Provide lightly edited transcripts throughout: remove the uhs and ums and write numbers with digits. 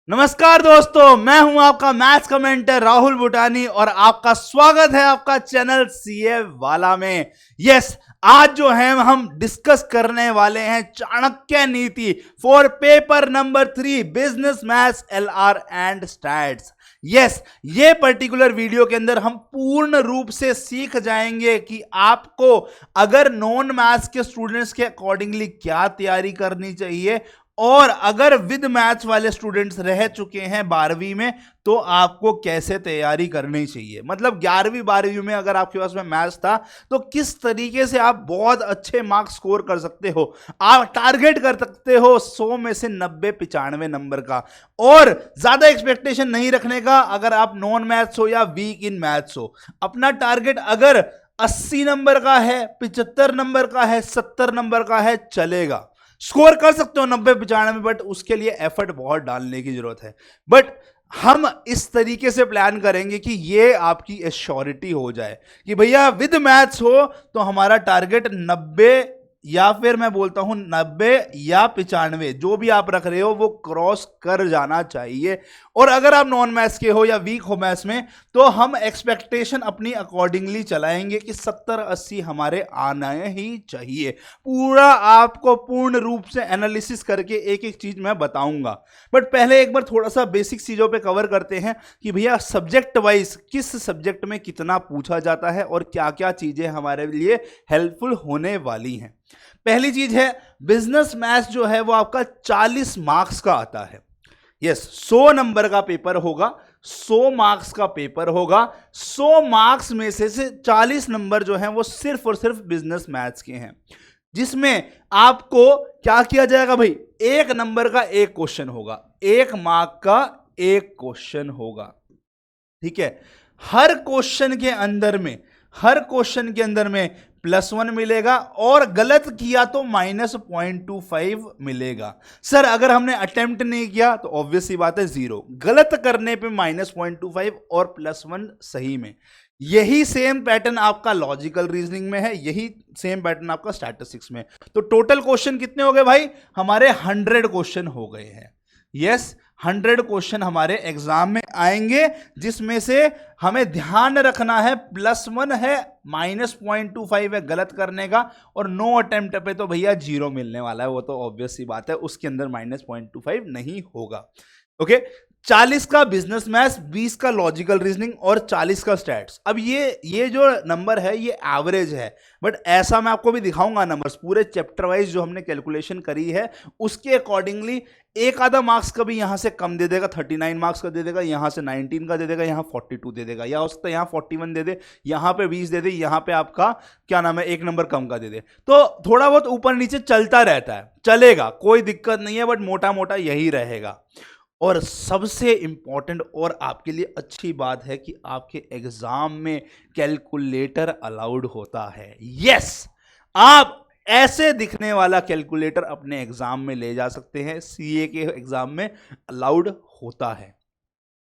नमस्कार दोस्तों, मैं हूं आपका मैथ्स कमेंटर राहुल बुटानी और आपका स्वागत है आपका चैनल सीए वाला में। यस, आज जो है हम डिस्कस करने वाले हैं चाणक्य नीति for paper number 3 business maths LR and stats. Yes, ये पर्टिकुलर वीडियो के अंदर हम पूर्ण रूप से सीख जाएंगे कि आपको अगर नॉन मैथ्स के स्टूडेंट्स के अकॉर्डिंगली क्या तैयारी करनी चाहिए और अगर विद मैथ्स वाले स्टूडेंट्स रह चुके हैं 12वीं में तो आपको कैसे तैयारी करनी चाहिए। मतलब 11वीं 12वीं में अगर आपके पास में मैथ्स था तो किस तरीके से आप बहुत अच्छे मार्क्स स्कोर कर सकते हो। आप टारगेट कर सकते हो 100 में से 90 95 नंबर का, और ज्यादा एक्सपेक्टेशन नहीं रखने का। अगर आप नॉन मैथ्स हो या वीक इन मैथ्स हो, अपना टारगेट अगर 80 नंबर का है, 75 नंबर का है, 70 नंबर का है, चलेगा, स्कोर कर सकते हो 90 95, बट उसके लिए एफर्ट बहुत डालने की जरूरत है। बट हम इस तरीके से प्लान करेंगे कि ये आपकी एश्योरिटी हो जाए कि भैया विद मैथ्स हो तो हमारा टारगेट 90 या फिर मैं बोलता हूं 90 या 95, जो भी आप रख रहे हो वो क्रॉस कर जाना चाहिए। और अगर आप नॉन मैथ्स के हो या वीक हो मैथ्स में तो हम एक्सपेक्टेशन अपनी अकॉर्डिंगली चलाएंगे कि 70 80 हमारे आना ही चाहिए। पूरा आपको पूर्ण रूप से एनालिसिस करके एक एक चीज मैं बताऊंगा। बट पहले एक बार थोड़ा सा बेसिक चीजों पे कवर करते हैं कि भैया सब्जेक्ट वाइज किस सब्जेक्ट में कितना पूछा जाता है और क्या क्या चीजें हमारे लिए हेल्पफुल होने वाली हैं। पहली चीज है, बिजनेस मैथ्स जो है वो आपका 40 मार्क्स का आता है। यस, 100 नंबर का पेपर होगा, 100 मार्क्स का पेपर होगा। 100 मार्क्स में से 40 नंबर जो हैं वो सिर्फ और सिर्फ बिजनेस मैथ्स के हैं, जिसमें आपको क्या किया जाएगा भाई, 1 नंबर का एक क्वेश्चन होगा, 1 मार्क का एक क्वेश्चन होगा। ठीक है, हर क्वेश्चन के अंदर में +1 मिलेगा और गलत किया तो -0.25 मिलेगा। सर अगर हमने अटेम्प्ट नहीं किया तो ऑब्वियस सी बात है 0, गलत करने पे -0.25 और +1 सही में। यही सेम पैटर्न आपका लॉजिकल रीजनिंग में है, यही सेम पैटर्न आपका स्टैटिस्टिक्स में। तो टोटल क्वेश्चन कितने हो गए भाई, हमारे 100 क्वेश्चन हो गए हैं। यस, 100 क्वेश्चन हमारे एग्जाम में आएंगे, जिसमें से हमें ध्यान रखना है +1 है, -0.25 है गलत करने का, और नो अटेम्प्ट पे तो भैया 0 मिलने वाला है। वो तो ऑब्वियस सी बात है, उसके अंदर -0.25 नहीं होगा। ओके, 40 का बिजनेस मैथ्स, 20 का लॉजिकल रीजनिंग और 40 का स्टैट्स। अब ये जो नंबर है ये एवरेज है, बट ऐसा मैं आपको भी दिखाऊंगा नंबर्स पूरे चैप्टर वाइज जो हमने कैलकुलेशन करी है उसके अकॉर्डिंगली। एक आधा मार्क्स का भी यहां से कम दे देगा, 39 मार्क्स का दे देगा, यहां से 19 का दे देगा, यहां 42 दे देगा, या हो सकता है यहां 41 दे दे, यहां पे 20 दे दे, यहां पे आपका क्या नाम है 1 नंबर कम का दे दे। तो थोड़ा बहुत ऊपर नीचे चलता रहता है, चलेगा, कोई दिक्कत नहीं है, बट मोटा मोटा यही रहेगा। और सबसे इंपॉर्टेंट और आपके लिए अच्छी बात है कि आपके एग्जाम में कैलकुलेटर अलाउड होता है। यस, आप ऐसे दिखने वाला कैलकुलेटर अपने एग्जाम में ले जा सकते हैं, सीए के एग्जाम में अलाउड होता है।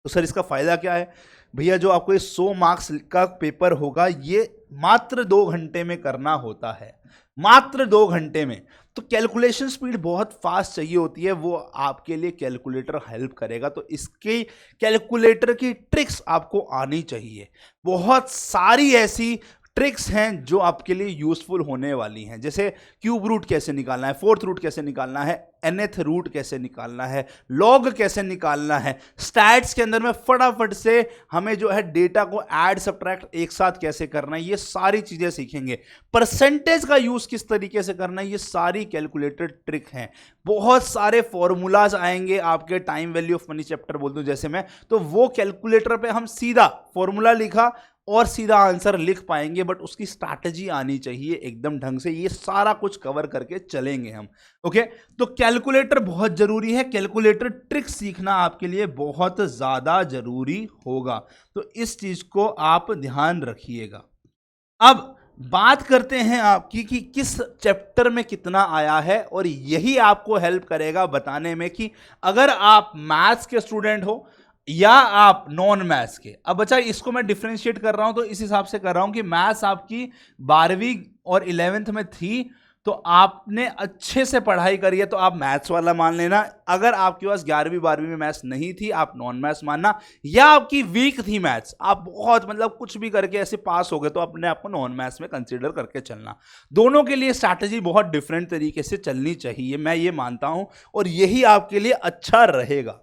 तो सर इसका फायदा क्या है भैया, जो आपको ये 100 मार्क्स का पेपर होगा ये मात्र 2 घंटे में करना होता है, मात्र 2 घंटे में। तो कैलकुलेशन स्पीड बहुत फास्ट चाहिए होती है, वो आपके लिए कैलकुलेटर हेल्प करेगा। तो इसके कैलकुलेटर की ट्रिक्स आपको आनी चाहिए। बहुत सारी ऐसी ट्रिक्स हैं जो आपके लिए यूजफुल होने वाली हैं, जैसे क्यूब रूट कैसे निकालना है, फोर्थ रूट कैसे निकालना है, nth रूट कैसे निकालना है, लॉग कैसे निकालना है, स्टैट्स के अंदर में फटाफट से हमें जो है डेटा को ऐड सब्ट्रैक्ट एक साथ कैसे करना है, ये सारी चीजें सीखेंगे। परसेंटेज का यूज किस तरीके से करना है, ये सारी कैलकुलेटेड ट्रिक हैं। बहुत सारे फॉर्मूलाज आएंगे आपके, time value of money chapter बोल दूं जैसे मैं, तो वो कैलकुलेटर पे हम सीधा फॉर्मूला लिखा और सीधा आंसर लिख पाएंगे, बट उसकी स्ट्रैटेजी आनी चाहिए एकदम ढंग से। ये सारा कुछ कवर करके चलेंगे हम। ओके, तो कैलकुलेटर बहुत जरूरी है, कैलकुलेटर ट्रिक सीखना आपके लिए बहुत ज्यादा जरूरी होगा, तो इस चीज को आप ध्यान रखिएगा। अब बात करते हैं आपकी कि किस चैप्टर में कितना आया है, और यही आपको हेल्प करेगा बताने में कि अगर आप मैथ्स के स्टूडेंट हो या आप नॉन मैथ्स के। अब बच्चा इसको मैं डिफरेंशिएट कर रहा हूं तो इस हिसाब से कर रहा हूं कि मैथ्स आपकी 12वीं और 11th में थी तो आपने अच्छे से पढ़ाई करी है तो आप मैथ्स वाला मान लेना। अगर आपके पास 11वीं 12वीं में मैथ्स नहीं थी, आप नॉन मैथ्स मानना, या आपकी वीक थी मैथ्स, आप बहुत मतलब कुछ भी करके ऐसे पास हो गए, तो अपने आप को नॉन मैथ्स में कंसीडर करके चलना। दोनों के लिए स्ट्रैटेजी बहुत डिफरेंट तरीके से चलनी चाहिए, मैं ये मानता हूं, और यही आपके लिए अच्छा रहेगा।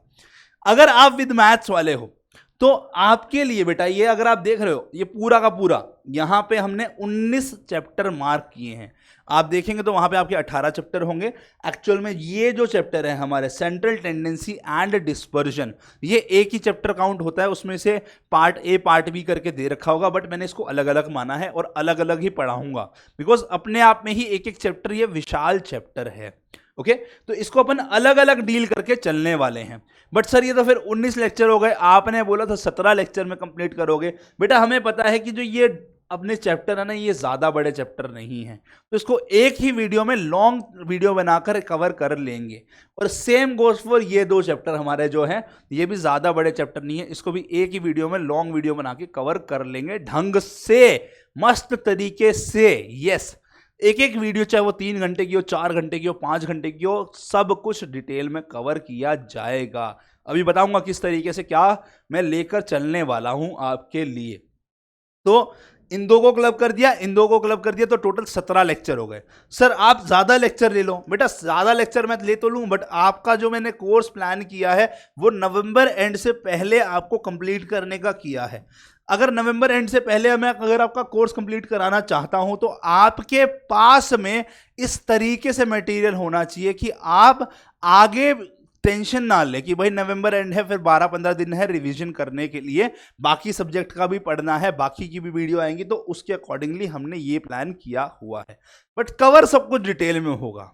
अगर आप विद मैथ्स वाले हो तो आपके लिए बेटा, ये अगर आप देख रहे हो, ये पूरा का पूरा यहां पे हमने 19 चैप्टर मार्क किए हैं। आप देखेंगे तो वहां पे आपके 18 चैप्टर होंगे। एक्चुअल में ये जो चैप्टर है हमारे सेंट्रल टेंडेंसी एंड डिस्पर्जन, ये एक ही चैप्टर काउंट होता है, उसमें से पार्ट ए पार्ट बी करके दे रखा होगा, बट मैंने इसको अलग अलग माना है और अलग अलग ही पढ़ाऊंगा, बिकॉज अपने आप में ही एक एक चैप्टर ये विशाल चैप्टर है। ओके, तो इसको अपन अलग अलग डील करके चलने वाले हैं। बट सर ये तो फिर 19 लेक्चर हो गए, आपने बोला था 17 लेक्चर में कंप्लीट करोगे। बेटा हमें पता है कि जो ये अपने चैप्टर है ना, ये ज्यादा बड़े चैप्टर नहीं है, तो इसको एक ही वीडियो में लॉन्ग वीडियो बनाकर कवर कर लेंगे। और सेम गोज फॉर ये 2 चैप्टर हमारे जो हैं, ये भी ज्यादा बड़े चैप्टर नहीं है, इसको भी एक ही वीडियो में लॉन्ग वीडियो बना के कवर कर लेंगे ढंग से, मस्त तरीके से। यस, एक एक वीडियो चाहे वो 3 घंटे की हो, 4 घंटे की हो, 5 घंटे की हो, सब कुछ डिटेल में कवर किया जाएगा। अभी बताऊंगा किस तरीके से क्या मैं लेकर चलने वाला हूं आपके लिए। तो इन 2 को क्लब कर दिया, इन 2 को क्लब कर दिया, तो टोटल 17 लेक्चर हो गए। सर आप ज्यादा लेक्चर ले लो। बेटा ज्यादा लेक्चर मैं ले तो लूं, बट आपका जो मैंने कोर्स प्लान किया है वो नवंबर एंड से पहले आपको कंप्लीट करने का किया है। अगर नवंबर एंड से पहले मैं अगर आपका कोर्स कंप्लीट कराना चाहता हूं, तो आपके पास में इस तरीके से मटेरियल होना चाहिए कि आप आगे टेंशन ना ले कि भाई नवंबर एंड है, फिर 12-15 दिन है रिवीजन करने के लिए, बाकी सब्जेक्ट का भी पढ़ना है, बाकी की भी वीडियो आएंगी, तो उसके अकॉर्डिंगली हमने ये प्लान किया हुआ है। बट कवर सब कुछ डिटेल में होगा।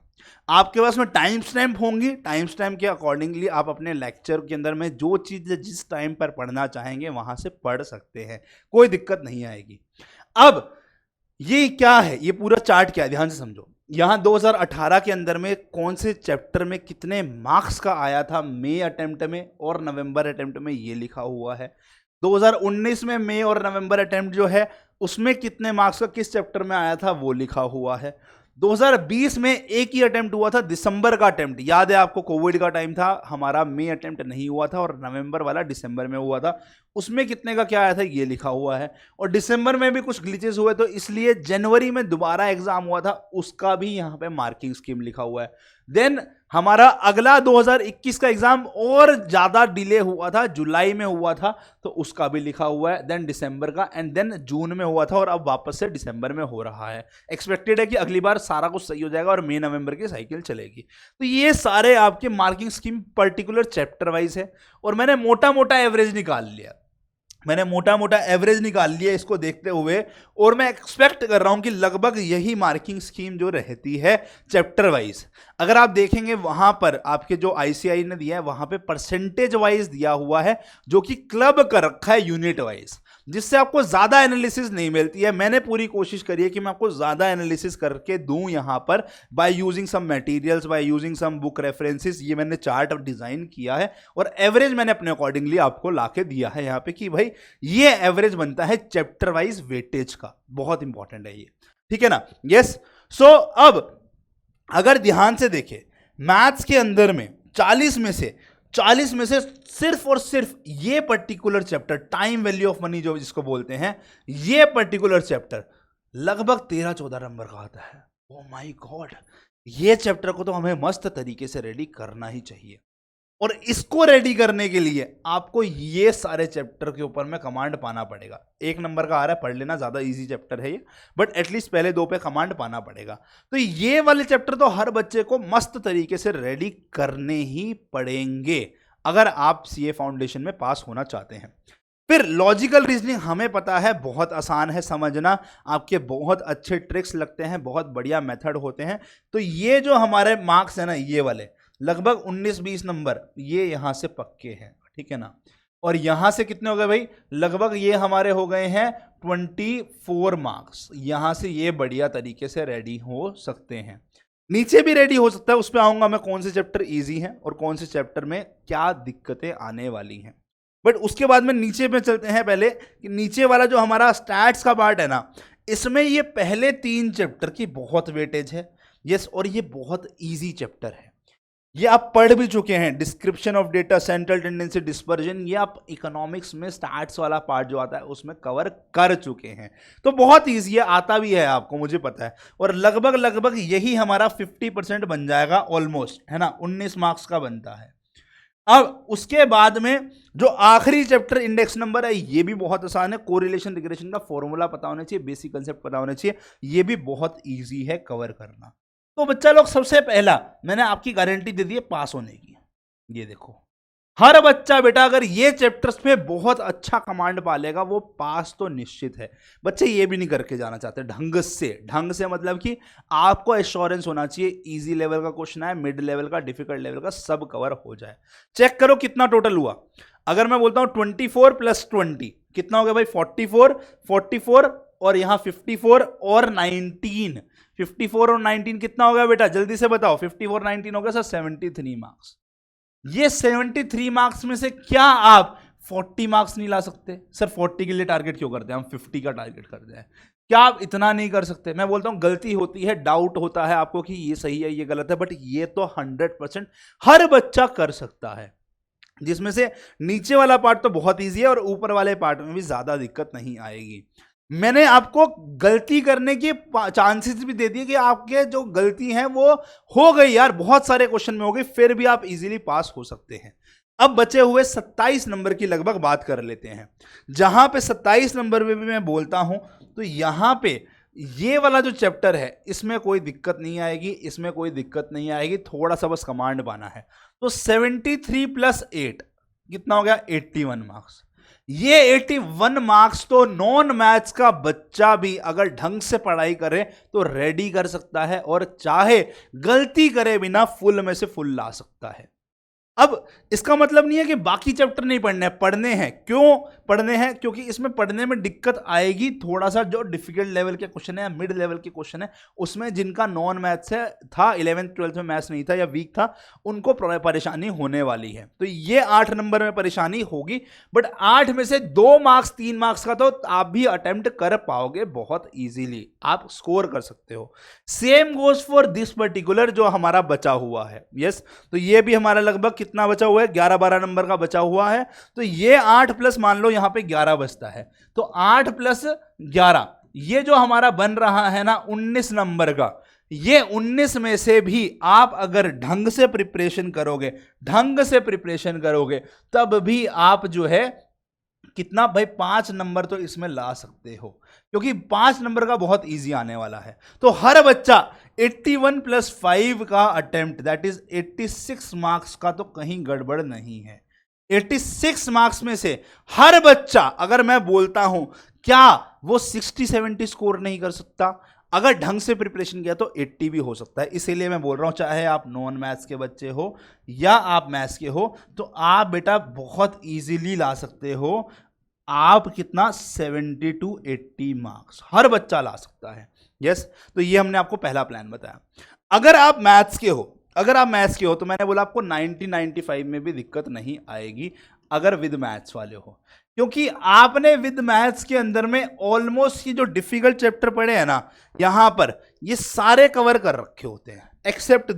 आपके पास में टाइम स्टैम्प होंगी, टाइम स्टैम्प के अकॉर्डिंगली आप अपने लेक्चर के अंदर में जो चीज़ जिस टाइम पर पढ़ना चाहेंगे वहां से पढ़ सकते हैं, कोई दिक्कत नहीं आएगी। अब ये क्या है, ये पूरा चार्ट क्या है, ध्यान से समझो। यहां 2018 के अंदर में कौन से चैप्टर में कितने मार्क्स का आया था मई अटेम्प्ट में और नवंबर अटेम्प्ट में, ये लिखा हुआ है। 2019 में मई और नवंबर अटेम्प्ट जो है उसमें कितने मार्क्स का किस चैप्टर में आया था वो लिखा हुआ है। 2020 में एक ही अटेम्प्ट हुआ था, दिसंबर का अटेम्प्ट, याद है आपको, कोविड का टाइम था हमारा, मई अटेम्प्ट नहीं हुआ था, और नवंबर वाला दिसंबर में हुआ था। उसमें कितने का क्या आया था ये लिखा हुआ है। और दिसंबर में भी कुछ ग्लिचेस हुए, तो इसलिए जनवरी में दोबारा एग्जाम हुआ था, उसका भी यहाँ पे मार्किंग स्कीम लिखा हुआ है। देन हमारा अगला 2021 का एग्जाम और ज्यादा डिले हुआ था, जुलाई में हुआ था, तो उसका भी लिखा हुआ है। देन दिसंबर का, एंड देन जून में हुआ था, और अब वापस से दिसंबर में हो रहा है। एक्सपेक्टेड है कि अगली बार सारा कुछ सही हो जाएगा और मई नवंबर की साइकिल चलेगी। तो ये सारे आपके marking scheme particular chapter wise है, और मैंने मोटा मोटा एवरेज निकाल लिया, मैंने मोटा मोटा एवरेज निकाल लिया इसको देखते हुए, और मैं एक्सपेक्ट कर रहा हूं कि लगभग यही मार्किंग स्कीम जो रहती है चैप्टर वाइज। अगर आप देखेंगे वहां पर आपके जो आईसीआई ने दिया है वहां पे परसेंटेज वाइज दिया हुआ है, जो कि क्लब कर रखा है यूनिट वाइज, जिससे आपको ज्यादा एनालिसिस नहीं मिलती है। मैंने पूरी कोशिश करी है कि मैं आपको ज्यादा एनालिसिस करके दूं यहां पर, by using some materials, by using some book references. ये मैंने चार्ट डिजाइन किया है, और एवरेज मैंने अपने अकॉर्डिंगली आपको लाके दिया है यहाँ पे कि भाई ये एवरेज बनता है चैप्टर वाइज वेटेज का। बहुत इंपॉर्टेंट है ये, ठीक है ना। यस, सो अब अगर ध्यान से देखें, मैथ्स के अंदर में 40 में से सिर्फ और सिर्फ ये particular chapter, time value of money जो जिसको बोलते हैं, ये पर्टिकुलर चैप्टर लगभग 13-14 नंबर का आता है। ओ माय गॉड, ये चैप्टर को तो हमें मस्त तरीके से रेडी करना ही चाहिए, और इसको रेडी करने के लिए आपको ये सारे चैप्टर के ऊपर में कमांड पाना पड़ेगा। 1 नंबर का आ रहा है, पढ़ लेना, ज्यादा इजी चैप्टर है ये, बट एटलीस्ट पहले 2 पे कमांड पाना पड़ेगा। तो ये वाले चैप्टर तो हर बच्चे को मस्त तरीके से रेडी करने ही पड़ेंगे अगर आप सीए फाउंडेशन में पास होना चाहते हैं। फिर लॉजिकल रीजनिंग हमें पता है बहुत आसान है समझना, आपके बहुत अच्छे ट्रिक्स लगते हैं, बहुत बढ़िया मेथड होते हैं। तो ये जो हमारे मार्क्स है ना, ये वाले लगभग 19-20 नंबर ये यहां से पक्के हैं, ठीक है ना। और यहां से कितने हो गए भाई, लगभग ये हमारे हो गए हैं 24 मार्क्स। यहां से ये बढ़िया तरीके से रेडी हो सकते हैं, नीचे भी रेडी हो सकता है, उस पर आऊंगा मैं, कौन से चैप्टर इजी हैं और कौन से चैप्टर में क्या दिक्कतें आने वाली हैं। बट उसके बाद में नीचे में चलते हैं पहले, कि नीचे वाला जो हमारा स्टैट्स का पार्ट है ना, इसमें ये पहले 3 चैप्टर की बहुत वेटेज है। यस, और ये बहुत इजी चैप्टर है, ये आप पढ़ भी चुके हैं। Description of data, central tendency, dispersion, ये आप इकोनॉमिक्स में स्टैट्स वाला पार्ट जो आता है उसमें कवर कर चुके हैं। तो बहुत ईजी है, आता भी है आपको, मुझे पता है। और लगभग लगभग यही हमारा 50% बन जाएगा ऑलमोस्ट, है ना, 19 मार्क्स का बनता है। अब उसके बाद में जो आखिरी चैप्टर इंडेक्स नंबर है, ये भी बहुत आसान है। कोरिलेशन रिग्रेशन का फॉर्मूला पता होना चाहिए, बेसिक कंसेप्ट पता होना चाहिए, ये भी बहुत ईजी है कवर करना। तो बच्चा लोग, सबसे पहला मैंने आपकी गारंटी दे दी है पास होने की। ये देखो, हर बच्चा बेटा अगर ये चैप्टर्स पे बहुत अच्छा कमांड पालेगा वो पास तो निश्चित है। बच्चे ये भी नहीं करके जाना चाहते ढंग से मतलब कि आपको एश्योरेंस होना चाहिए इजी लेवल का क्वेश्चन है, मिड लेवल का, डिफिकल्ट लेवल का, सब कवर हो जाए। चेक करो कितना टोटल हुआ। अगर मैं बोलता हूं 24 + 20 कितना हो गया भाई? 44 और यहां 54 और 19। 54 और 19 कितना हो गया बेटा? जल्दी से बताओ। 54 19 हो गया सर 73 मार्क्स। ये 73 मार्क्स में से क्या आप 40 मार्क्स नहीं ला सकते? सर 40 के लिए टारगेट क्यों करते हैं हम, 50 का टारगेट करते हैं। क्या आप इतना नहीं कर सकते? मैं बोलता हूं गलती होती है, डाउट होता है आपको कि ये सही है ये गलत है, बट ये तो 100% हर बच्चा कर सकता है। जिसमें से नीचे वाला पार्ट तो बहुत ईजी है और ऊपर वाले पार्ट में भी ज्यादा दिक्कत नहीं आएगी। मैंने आपको गलती करने के चांसेस भी दे दिए कि आपके जो गलती है वो हो गई यार, बहुत सारे क्वेश्चन में हो गई, फिर भी आप इजीली पास हो सकते हैं। अब बचे हुए 27 नंबर की लगभग बात कर लेते हैं। जहां पे 27 नंबर में भी मैं बोलता हूं तो यहां पे ये वाला जो चैप्टर है इसमें कोई दिक्कत नहीं आएगी, इसमें कोई दिक्कत नहीं आएगी, थोड़ा सा बस कमांड पाना है। तो 73 + 8 कितना हो गया? 81 मार्क्स। ये 81 मार्क्स तो नॉन मैथ्स का बच्चा भी अगर ढंग से पढ़ाई करे तो रेडी कर सकता है, और चाहे गलती करे बिना फुल में से फुल ला सकता है। अब इसका मतलब नहीं है कि बाकी चैप्टर नहीं पढ़ने, पढ़ने हैं। क्यों पढ़ने हैं? क्योंकि इसमें पढ़ने में दिक्कत आएगी थोड़ा सा। जो डिफिकल्ट लेवल के क्वेश्चन है या मिड लेवल के क्वेश्चन है उसमें जिनका नॉन मैथ्स है था, 11th 12th में मैथ्स नहीं था या वीक था, उनको परेशानी होने वाली है। तो ये 8 नंबर में परेशानी होगी, बट 8 में से 2 मार्क्स 3 मार्क्स का तो आप भी अटेम्प्ट कर पाओगे बहुत ईजिली, आप स्कोर कर सकते हो। Same goes for this particular जो हमारा बचा हुआ है। यस, तो ये भी हमारा लगभग कितना बचा हुआ है? 11-12 नंबर का बचा हुआ है। तो ये 8 प्लस मान लो यहां पे 11 बचता है, तो 8 + 11 ये जो हमारा बन रहा है ना 19 नंबर का, ये 19 में से भी आप अगर ढंग से प्रिपरेशन करोगे तब भी आप जो है कितना भाई 5 नंबर तो इसमें ला सकते हो, क्योंकि 5 नंबर का बहुत इजी आने वाला है। तो हर बच्चा 81 + 5 का अटेम्प्ट, दैट इज 86 मार्क्स का तो कहीं गड़बड़ नहीं है। 86 मार्क्स में से हर बच्चा, अगर मैं बोलता हूं, क्या वो 60-70 स्कोर नहीं कर सकता? अगर ढंग से प्रिपरेशन किया तो 80 भी हो सकता है। इसीलिए मैं बोल रहा हूं, चाहे आप नॉन मैथ्स के बच्चे हो या आप मैथ्स के हो, तो आप बेटा बहुत इजीली ला सकते हो। आप कितना 70 to 80 मार्क्स हर बच्चा ला सकता है। यस, तो ये हमने आपको पहला प्लान बताया। अगर आप मैथ्स के हो तो मैंने बोला आपको 90-95 में भी दिक्कत नहीं आएगी अगर विद मैथ्स वाले हो, क्योंकि आपने विद मैथ्स के अंदर में ऑलमोस्ट ये जो डिफिकल्ट चैप्टर पढ़े हैं ना, यहां पर ये सारे कवर कर रखे होते हैं एक्सेप्ट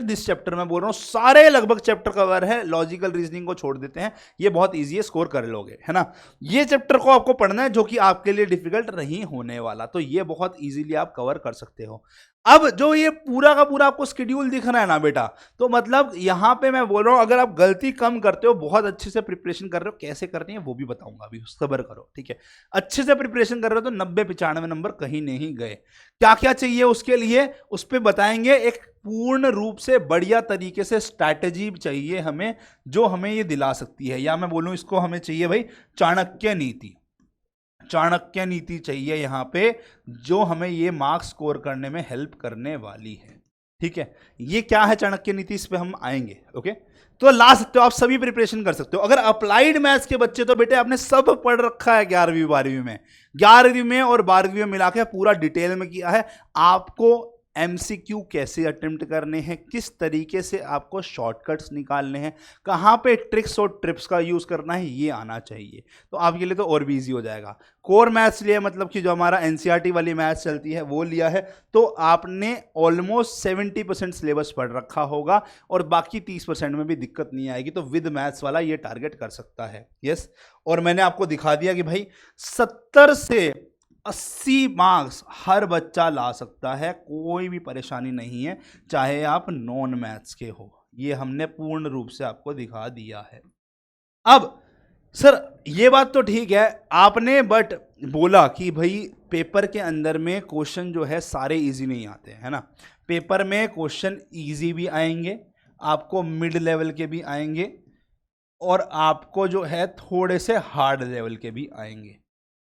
दिस चैप्टर मैं बोल रहा हूं, सारे लगभग चैप्टर कवर है। लॉजिकल रीजनिंग को छोड़ देते हैं, ये बहुत इजी है, स्कोर कर लोगे, है ना। ये चैप्टर को आपको पढ़ना है जो कि आपके लिए डिफिकल्ट नहीं होने वाला, तो ये बहुत इजीली आप कवर कर सकते हो। अब जो ये पूरा का पूरा आपको शेड्यूल दिख रहा है ना बेटा, तो मतलब यहां पे मैं बोल रहा हूं अगर आप गलती कम करते हो, बहुत अच्छे से प्रिपरेशन कर रहे हो, कैसे करनी है वो भी बताऊंगा, अभी सब्र करो, ठीक है। अच्छे से प्रिपरेशन कर रहे हो तो 90-95 नंबर कहीं नहीं गए। क्या क्या चाहिए उसके लिए, उस पर बताएंगे। एक पूर्ण रूप से बढ़िया तरीके से स्ट्रैटेजी चाहिए हमें, जो हमें ये दिला सकती है, या मैं बोलूं इसको हमें चाहिए भाई चाणक्य नीति चाहिए यहां पे, जो हमें ये मार्क्स स्कोर करने में हेल्प करने वाली है, ठीक है। ये क्या है चाणक्य नीति, इस पे हम आएंगे, ओके। तो ला सकते हो आप, सभी प्रिपरेशन कर सकते हो। अगर अप्लाइड मैथ्स के बच्चे तो बेटे आपने सब पढ़ रखा है 11वीं 12वीं में, 11वीं में और 12वीं में मिला के पूरा डिटेल में किया है। आपको एमसीक्यू कैसे अटेम्प्ट करने हैं, किस तरीके से आपको शॉर्टकट्स निकालने हैं, कहाँ पे ट्रिक्स और ट्रिप्स का यूज़ करना है, ये आना चाहिए। तो आपके लिए तो और भी ईजी हो जाएगा। कोर मैथ्स लिया मतलब कि जो हमारा एनसीईआरटी वाली मैथ्स चलती है वो लिया है, तो आपने ऑलमोस्ट 70% सिलेबस पढ़ रखा होगा और बाकी 30% में भी दिक्कत नहीं आएगी। तो विद मैथ्स वाला ये टारगेट कर सकता है। यस, और मैंने आपको दिखा दिया कि भाई 70 से 80 मार्क्स हर बच्चा ला सकता है, कोई भी परेशानी नहीं है, चाहे आप नॉन मैथ्स के हो। ये हमने पूर्ण रूप से आपको दिखा दिया है। अब सर ये बात तो ठीक है आपने, बट बोला कि भाई पेपर के अंदर में क्वेश्चन जो है सारे इजी नहीं आते है ना। पेपर में क्वेश्चन इजी भी आएंगे, आपको मिड लेवल के भी आएंगे और आपको जो है थोड़े से हार्ड लेवल के भी आएंगे।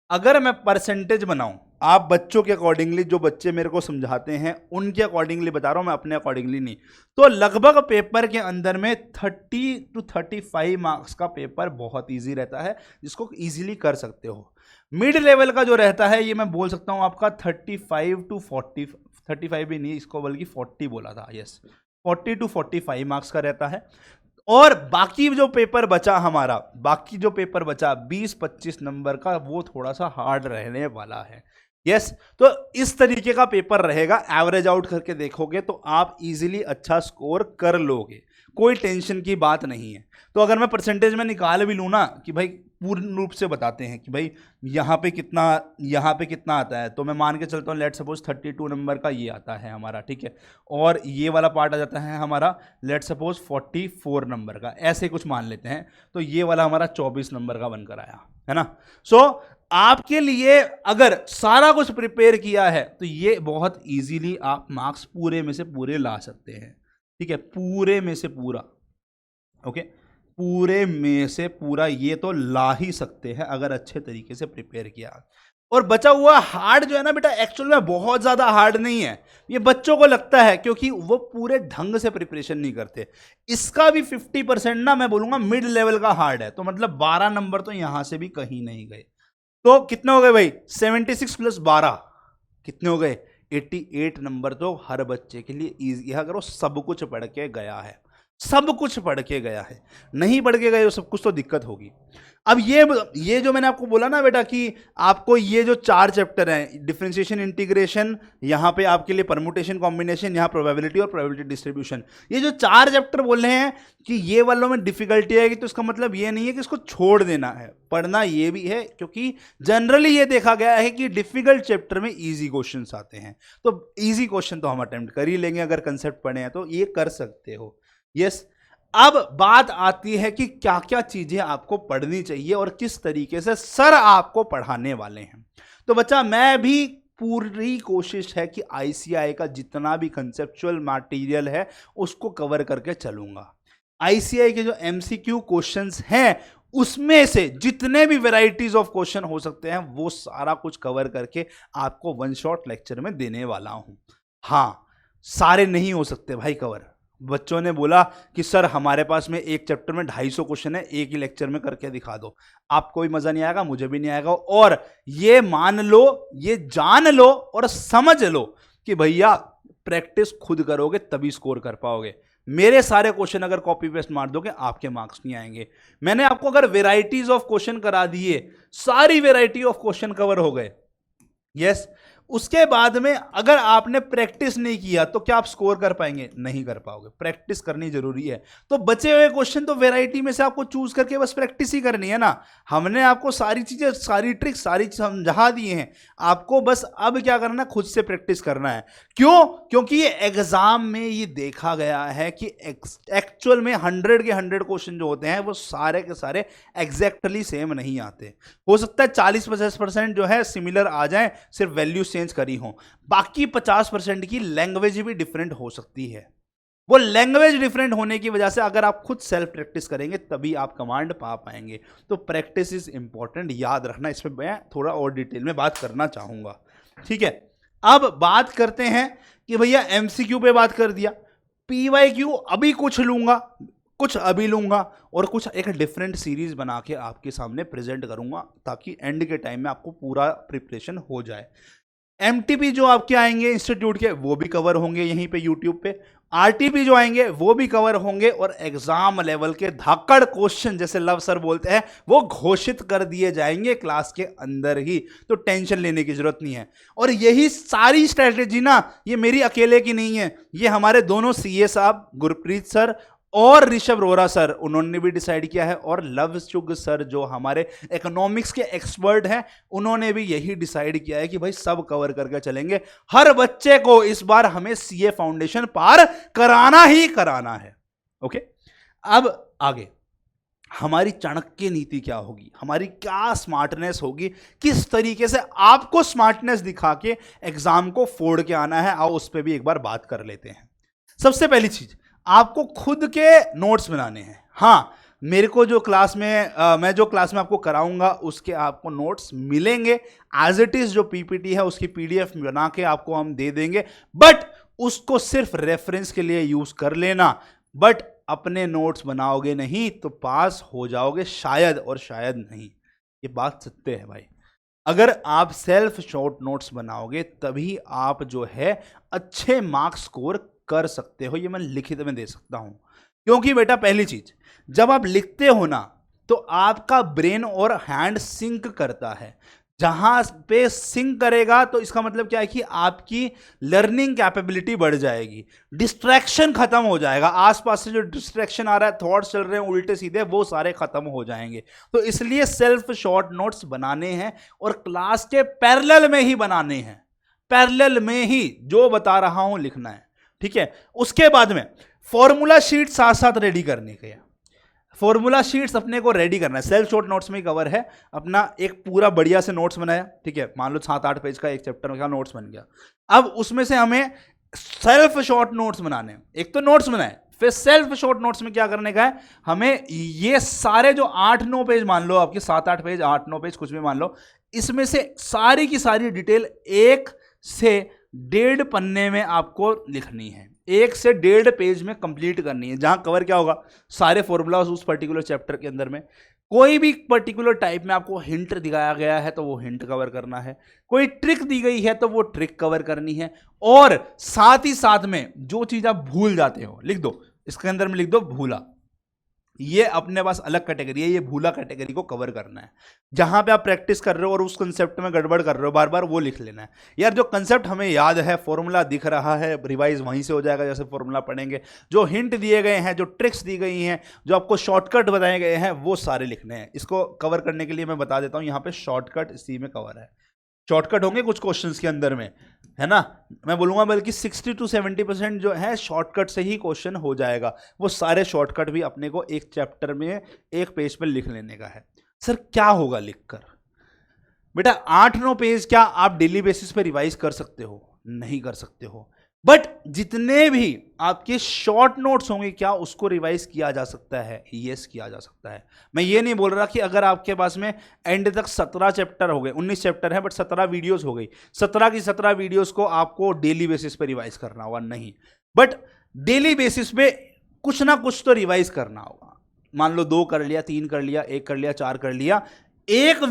अगर मैं परसेंटेज बनाऊं, आप बच्चों के अकॉर्डिंगली, जो बच्चे मेरे को समझाते हैं उनके अकॉर्डिंगली बता रहा हूं मैं, अपने अकॉर्डिंगली नहीं, तो लगभग पेपर के अंदर में 30 to 35 मार्क्स का पेपर बहुत इजी रहता है, जिसको इजीली कर सकते हो। मिड लेवल का जो रहता है ये मैं बोल सकता हूं आपका 35 to 40, 35 भी नहीं, इसको बल्कि 40 बोला था, यस 40 to 45 मार्क्स का रहता है। और बाकी जो पेपर बचा हमारा, बाकी जो पेपर बचा 20-25 नंबर का, वो थोड़ा सा हार्ड रहने वाला है। यस, तो इस तरीके का पेपर रहेगा। एवरेज आउट करके देखोगे तो आप इजीली अच्छा स्कोर कर लोगे, कोई टेंशन की बात नहीं है। तो अगर मैं परसेंटेज में निकाल भी लूँ ना कि भाई पूर्ण रूप से बताते हैं कि भाई यहाँ पे कितना आता है, तो मैं मान के चलता हूँ लेट सपोज 32 नंबर का ये आता है हमारा, ठीक है, और ये वाला पार्ट आ जाता है हमारा लेट सपोज 44 नंबर का, ऐसे कुछ मान लेते हैं, तो ये वाला हमारा 24 नंबर का बनकर आया है ना। सो आपके लिए अगर सारा कुछ प्रिपेयर किया है तो ये बहुत इजीली आप मार्क्स पूरे में से पूरे ला सकते हैं, ठीक है, पूरे में से पूरा, ओके, पूरे में से पूरा ये तो ला ही सकते हैं अगर अच्छे तरीके से प्रिपेयर किया। और बचा हुआ हार्ड जो है ना बेटा, एक्चुअल में बहुत ज्यादा हार्ड नहीं है, ये बच्चों को लगता है क्योंकि वो पूरे ढंग से प्रिपरेशन नहीं करते। इसका भी 50% ना मैं बोलूंगा मिड लेवल का हार्ड है, तो मतलब 12 नंबर तो यहां से भी कहीं नहीं गए। तो कितने हो गए भाई, 76 + 12 कितने हो गए, 88 नंबर तो हर बच्चे के लिए ईजी है, अगर वो सब कुछ पढ़ के गया है, सब कुछ पढ़ के गया है। नहीं पढ़ के गए तो सब कुछ तो दिक्कत होगी। अब ये जो मैंने आपको बोला ना बेटा कि आपको ये जो 4 चैप्टर हैं, डिफरेंशिएशन, इंटीग्रेशन, यहाँ पे आपके लिए परमुटेशन, कॉम्बिनेशन, यहाँ प्रोबेबिलिटी और प्रोबेबिलिटी डिस्ट्रीब्यूशन, ये जो 4 चैप्टर बोल रहे हैं कि ये वालों में डिफिकल्टी आएगी, तो इसका मतलब ये नहीं है कि इसको छोड़ देना है, पढ़ना ये भी है, क्योंकि जनरली ये देखा गया है कि डिफिकल्ट चैप्टर में ईजी क्वेश्चन आते हैं। तो ईजी क्वेश्चन तो हम अटेम्प्ट कर ही लेंगे, अगर कंसेप्ट पढ़े हैं तो ये कर सकते हो। यस, अब बात आती है कि क्या क्या चीजें आपको पढ़नी चाहिए और किस तरीके से सर आपको पढ़ाने वाले हैं। तो बच्चा मैं भी पूरी कोशिश है कि आईसीआई का जितना भी कंसेप्चुअल मटेरियल है उसको कवर करके चलूंगा। आईसीआई के जो एमसीक्यू क्वेश्चंस हैं उसमें से जितने भी वैरायटीज ऑफ क्वेश्चन हो सकते हैं वो सारा कुछ कवर करके आपको वन शॉट लेक्चर में देने वाला हूं। हाँ, सारे नहीं हो सकते भाई कवर। बच्चों ने बोला कि सर हमारे पास में एक चैप्टर में 250 क्वेश्चन है, एक ही लेक्चर में करके दिखा दो। आपको भी मजा नहीं आएगा, मुझे भी नहीं आएगा, और ये मान लो, ये जान लो और समझ लो कि भैया प्रैक्टिस खुद करोगे तभी स्कोर कर पाओगे। मेरे सारे क्वेश्चन अगर कॉपी पेस्ट मार दोगे आपके मार्क्स नहीं आएंगे। मैंने आपको अगर वेराइटीज ऑफ क्वेश्चन करा दिए, सारी वेराइटी ऑफ क्वेश्चन कवर हो गए, यस, उसके बाद में अगर आपने प्रैक्टिस नहीं किया तो क्या आप स्कोर कर पाएंगे? नहीं कर पाओगे। प्रैक्टिस करनी जरूरी है। तो बचे हुए क्वेश्चन तो वैरायटी में से आपको चूज करके बस प्रैक्टिस ही करनी है ना। हमने आपको सारी चीजें, सारी ट्रिक्स, सारी चीज समझा दिए हैं, आपको बस अब क्या करना है, खुद से प्रैक्टिस करना है। क्यों? क्योंकि ये एग्जाम में ये देखा गया है कि एक्चुअल में 100 के 100 क्वेश्चन जो होते हैं वो सारे के सारे एग्जैक्टली सेम नहीं आते। हो सकता है 40-50% जो है सिमिलर आ जाए, सिर्फ वैल्यू चेंज करी हो। बाकी 50% की लैंग्वेज भी डिफरेंट हो सकती है। वो लैंग्वेज डिफरेंट होने की वजह से अगर आप खुद सेल्फ प्रैक्टिस करेंगे तभी आप कमांड पा पाएंगे। तो प्रैक्टिस इज इंपॉर्टेंट, याद रखना। इस पे मैं थोड़ा और डिटेल में बात करना चाहूंगा, ठीक है। अब बात करते हैं कि भैया एमसीक्यू पे बात कर दिया, पीवाईक्यू अभी कुछ लूंगा, कुछ अभी लूंगा और कुछ एक डिफरेंट सीरीज बना के आपके सामने प्रेजेंट करूंगा ताकि एंड के टाइम में आपको पूरा प्रिपरेशन हो जाए। एमटीपी जो आपके आएंगे इंस्टीट्यूट के वो भी कवर होंगे यहीं पे यूट्यूब पे, आरटीपी जो आएंगे वो भी कवर होंगे, और एग्जाम लेवल के धाकड़ क्वेश्चन जैसे लव सर बोलते हैं वो घोषित कर दिए जाएंगे क्लास के अंदर ही, तो टेंशन लेने की जरूरत नहीं है। और यही सारी स्ट्रेटेजी ना ये मेरी अकेले की नहीं है, ये हमारे दोनों सीए साहब गुरप्रीत सर और ऋषभ रोहरा सर उन्होंने भी डिसाइड किया है, और लवचुग सर जो हमारे इकोनॉमिक्स के एक्सपर्ट हैं उन्होंने भी यही डिसाइड किया है कि भाई सब कवर करके चलेंगे, हर बच्चे को इस बार हमें सीए फाउंडेशन पार कराना ही कराना है। ओके, अब आगे हमारी चाणक्य नीति क्या होगी, हमारी क्या स्मार्टनेस होगी, किस तरीके से आपको स्मार्टनेस दिखा के एग्जाम को फोड़ के आना है, आओ उस पर भी एक बार बात कर लेते हैं। सबसे पहली चीज, आपको खुद के नोट्स बनाने हैं। हाँ, मेरे को जो क्लास में मैं जो क्लास में आपको कराऊंगा उसके आपको नोट्स मिलेंगे एज इट इज, जो पीपीटी है उसकी पीडीएफ बना के आपको हम दे देंगे, बट उसको सिर्फ रेफरेंस के लिए यूज कर लेना, बट अपने नोट्स बनाओगे नहीं तो पास हो जाओगे शायद, और शायद नहीं, ये बात सत्य है भाई। अगर आप सेल्फ शॉर्ट नोट्स बनाओगे तभी आप जो है अच्छे मार्क्स स्कोर कर सकते हो, ये मैं लिखित में दे सकता हूं। क्योंकि बेटा पहली चीज, जब आप लिखते हो ना तो आपका ब्रेन और हैंड सिंक करता है, जहां पे सिंक करेगा तो इसका मतलब क्या है कि आपकी लर्निंग कैपेबिलिटी बढ़ जाएगी, डिस्ट्रैक्शन खत्म हो जाएगा, आसपास से जो डिस्ट्रैक्शन आ रहा है, थॉट्स चल रहे हैं उल्टे सीधे, वो सारे खत्म हो जाएंगे। तो इसलिए सेल्फ शॉर्ट नोट्स बनाने हैं और क्लास के पैरेलल में ही बनाने हैं, पैरेलल में ही जो बता रहा हूं लिखना है, ठीक है। उसके बाद में फॉर्मूला शीट साथ साथ रेडी करने के, फॉर्मूला शीट्स अपने को रेडी करना है, सेल्फ शॉर्ट नोट्स में ही कवर है। अपना एक पूरा बढ़िया से नोट्स बनाया, ठीक है, मान लो 7-8 पेज का एक चैप्टर का नोट्स बन गया। अब उसमें से हमें सेल्फ शॉर्ट नोट्स बनाने, एक तो नोट्स बनाए, फिर सेल्फ शॉर्ट नोट्स में क्या करने का है, हमें ये सारे जो 8-9 पेज मान लो आपके, 7-8 पेज 8-9 पेज कुछ भी मान लो, इसमें से सारी की सारी डिटेल 1 से 1.5 पन्ने में आपको लिखनी है, 1 से 1.5 पेज में कंप्लीट करनी है, जहां कवर क्या होगा, सारे फॉर्मूलाज उस पर्टिकुलर चैप्टर के अंदर में, कोई भी पर्टिकुलर टाइप में आपको हिंट दिखाया गया है तो वो हिंट कवर करना है, कोई ट्रिक दी गई है तो वो ट्रिक कवर करनी है, और साथ ही साथ में जो चीज आप भूल जाते हो लिख दो, इसके अंदर में लिख दो भूला, ये अपने पास अलग कैटेगरी है, ये भूला कैटेगरी को कवर करना है। जहां पे आप प्रैक्टिस कर रहे हो और उस कंसेप्ट में गड़बड़ कर रहे हो बार बार, वो लिख लेना है। यार जो कंसेप्ट हमें याद है, फॉर्मूला दिख रहा है, रिवाइज वहीं से हो जाएगा जैसे फॉर्मूला पढ़ेंगे, जो हिंट दिए गए हैं, जो ट्रिक्स दी गई हैं, जो आपको शॉर्टकट बताए गए हैं, वो सारे लिखने हैं। इसको कवर करने के लिए मैं बता देता हूं, यहाँ पे शॉर्टकट इसी में कवर है, शॉर्टकट होंगे कुछ क्वेश्चंस के अंदर में, है ना, मैं बोलूंगा बल्कि 60 to 70% जो है शॉर्टकट से ही क्वेश्चन हो जाएगा। वो सारे शॉर्टकट भी अपने को एक चैप्टर में 1 पेज पर लिख लेने का है। सर क्या होगा लिखकर? बेटा 8-9 पेज क्या आप डेली बेसिस पे रिवाइज कर सकते हो? नहीं कर सकते हो, बट जितने भी आपके शॉर्ट नोट्स होंगे क्या उसको रिवाइज किया जा सकता है? यस किया जा सकता है। मैं ये नहीं बोल रहा कि अगर आपके पास में एंड तक 17 चैप्टर हो गए, 19 चैप्टर है बट 17 वीडियोस हो गई, 17 की 17 वीडियोस को आपको डेली बेसिस पे रिवाइज करना होगा, नहीं, बट डेली बेसिस पे कुछ ना कुछ तो रिवाइज करना होगा। मान लो 2 कर लिया, 3 कर लिया, 1 कर लिया, 4 कर लिया, एक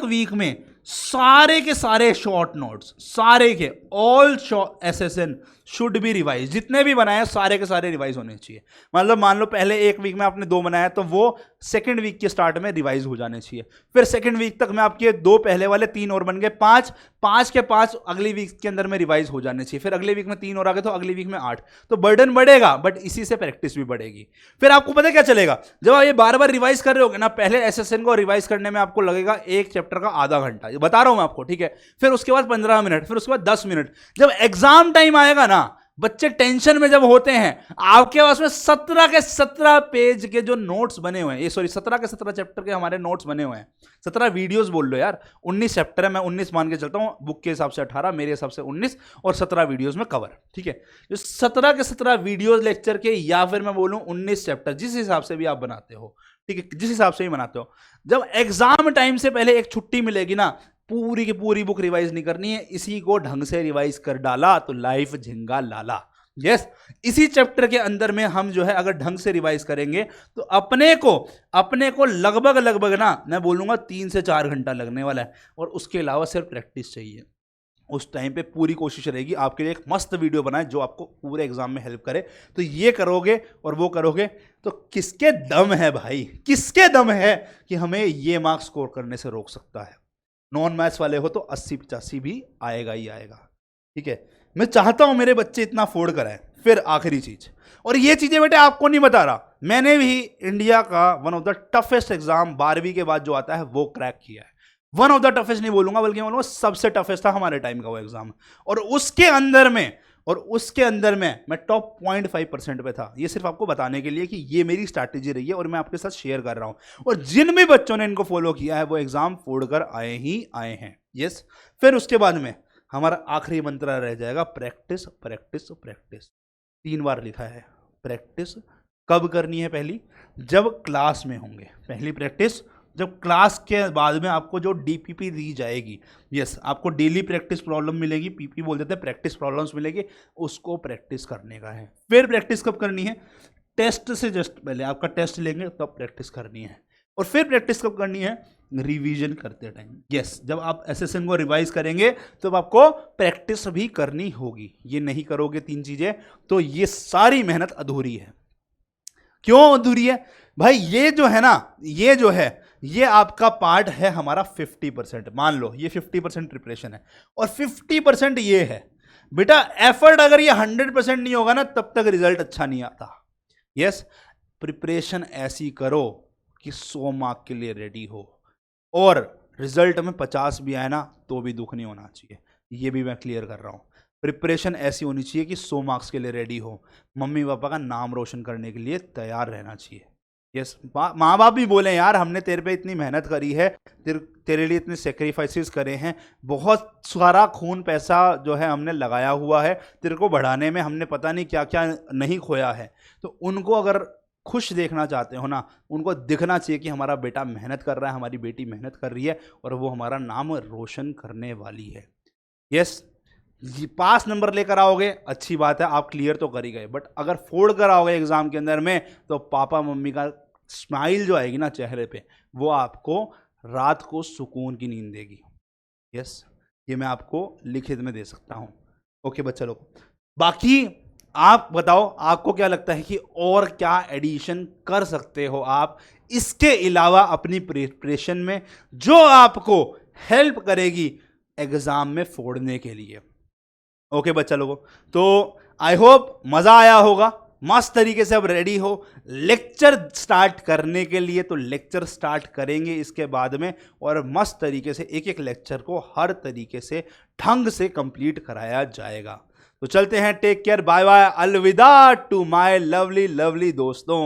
वीक में सारे के सारे शॉर्ट नोट्स, सारे के all SSN should be revise, जितने भी बनाए सारे के सारे रिवाइज होने चाहिए। मतलब मान लो पहले एक वीक में आपने 2 बनाया तो वो सेकंड वीक के स्टार्ट में रिवाइज हो जाने चाहिए, फिर सेकंड वीक तक में आपके 2 पहले वाले, 3 और बन गए 5, 5 के 5 अगली वीक के अंदर में रिवाइज हो जाने चाहिए, फिर अगले वीक में 3 और आ गए तो अगली वीक में 8, तो बर्डन बढ़ेगा बट इसी से प्रैक्टिस भी बढ़ेगी। फिर आपको पता क्या चलेगा, जब आप ये बार बार रिवाइज कर रहे होगे ना, पहले एसएसएन को रिवाइज करने में आपको लगेगा एक चैप्टर का आधा घंटा, ये बता रहा हूं मैं आपको, ठीक है, फिर उसके बाद 15 मिनट, फिर उसके बाद 10 मिनट। जब एग्जाम टाइम आएगा ना, बच्चे टेंशन में जब होते हैं, आपके पास में 17 के 17 पेज के जो नोट्स बने हुए हैं, ये सॉरी 17 के 17 चैप्टर के हमारे नोट्स बने हुए हैं, 17 वीडियोस बोल लो यार, 19 चैप्टर है, मैं 19 मान के चलता हूं, बुक के हिसाब से 18, मेरे हिसाब से 19, और 17 वीडियोस में कवर, ठीक है। जो 17 के 17 वीडियोस लेक्चर के, या फिर मैं बोलूं 19 चैप्टर, जिस हिसाब से भी आप बनाते हो, ठीक है, जिस हिसाब से भी बनाते हो, जब एग्जाम टाइम से पहले एक छुट्टी मिलेगी ना, पूरी की पूरी बुक रिवाइज नहीं करनी है, इसी को ढंग से रिवाइज कर डाला तो लाइफ झिंगा लाला। यस, इसी चैप्टर के अंदर में हम जो है अगर ढंग से रिवाइज करेंगे तो अपने को लगभग ना, मैं बोलूंगा 3 से 4 घंटा लगने वाला है, और उसके अलावा सिर्फ प्रैक्टिस चाहिए। उस टाइम पे पूरी कोशिश रहेगी आपके लिए एक मस्त वीडियो बनाए जो आपको पूरे एग्जाम में हेल्प करे। तो ये करोगे और वो करोगे तो किसके दम है भाई, किसके दम है कि हमें ये मार्क्स स्कोर करने से रोक सकता है। नॉन मैथ्स वाले हो तो 80-85 भी आएगा ही आएगा। ठीक है, मैं चाहता हूं मेरे बच्चे इतना अफोर्ड कराएं। फिर आखिरी चीज, और ये चीजें बेटे आपको नहीं बता रहा, मैंने भी इंडिया का one of the toughest exam 12वीं के बाद जो आता है वो क्रैक किया है। वन ऑफ द टफेस्ट नहीं बोलूंगा, बल्कि बोलूंगा सबसे टफेस्ट था हमारे टाइम का वो एग्जाम। और उसके अंदर में मैं टॉप 0.5% पे था। ये सिर्फ आपको बताने के लिए कि ये मेरी स्ट्रैटेजी रही है और मैं आपके साथ शेयर कर रहा हूं। और जिन भी बच्चों ने इनको फॉलो किया है वो एग्जाम फोड़कर आए ही आए हैं। यस, फिर उसके बाद में हमारा आखिरी मंत्र रह जाएगा प्रैक्टिस प्रैक्टिस प्रैक्टिस। 3 बार लिखा है प्रैक्टिस। कब करनी है? पहली, जब क्लास में होंगे। पहली प्रैक्टिस जब क्लास के बाद में आपको जो डीपीपी दी जाएगी, यस, आपको डेली प्रैक्टिस प्रॉब्लम मिलेगी, पीपी बोल देते हैं, प्रैक्टिस प्रॉब्लम्स मिलेगी, उसको प्रैक्टिस करने का है। फिर प्रैक्टिस कब करनी है? टेस्ट से जस्ट पहले आपका टेस्ट लेंगे तब प्रैक्टिस करनी है। और फिर प्रैक्टिस कब करनी है? रिवीजन करते टाइम। यस, जब आप एसएसएन को रिवाइज करेंगे तो आपको प्रैक्टिस भी करनी होगी। ये नहीं करोगे 3 चीजें तो ये सारी मेहनत अधूरी है। क्यों अधूरी है भाई? ये जो है ना, ये आपका पार्ट है हमारा 50%। मान लो ये 50% प्रिपरेशन है और 50% ये है बेटा एफर्ट। अगर ये 100% नहीं होगा ना तब तक रिजल्ट अच्छा नहीं आता। यस, प्रिपरेशन ऐसी करो कि 100 मार्क के लिए रेडी हो, और रिजल्ट में 50 भी आए ना तो भी दुख नहीं होना चाहिए। ये भी मैं क्लियर कर रहा हूं। प्रिपरेशन ऐसी होनी चाहिए कि 100 मार्क्स के लिए रेडी हो, मम्मी पापा का नाम रोशन करने के लिए तैयार रहना चाहिए। यस, माँ बाप भी बोले यार हमने तेरे पे इतनी मेहनत करी है, तेरे लिए इतने सेक्रीफाइसेस करे हैं, बहुत सारा खून पैसा जो है हमने लगाया हुआ है, तेरे को बढ़ाने में हमने पता नहीं क्या क्या नहीं खोया है। तो उनको अगर खुश देखना चाहते हो ना, उनको दिखना चाहिए कि हमारा बेटा मेहनत कर रहा है, हमारी बेटी मेहनत कर रही है और वो हमारा नाम रोशन करने वाली है। यस, पास नंबर लेकर आओगे अच्छी बात है, आप क्लियर तो कर ही गए, बट अगर फोड़ कर आओगे एग्जाम के अंदर में तो पापा मम्मी का स्माइल जो आएगी ना चेहरे पे, वो आपको रात को सुकून की नींद देगी। यस, ये मैं आपको लिखित में दे सकता हूँ। ओके बच्चा लोग, बाकी आप बताओ आपको क्या लगता है कि और क्या एडिशन कर सकते हो आप इसके अलावा अपनी प्रिपरेशन में, जो आपको हेल्प करेगी एग्जाम में फोड़ने के लिए। ओके बच्चा लोगों, तो आई होप मजा आया होगा। मस्त तरीके से अब रेडी हो लेक्चर स्टार्ट करने के लिए, तो लेक्चर स्टार्ट करेंगे इसके बाद में, और मस्त तरीके से एक एक लेक्चर को हर तरीके से ढंग से कंप्लीट कराया जाएगा। तो चलते हैं, टेक केयर, बाय बाय, अलविदा टू माय लवली लवली दोस्तों।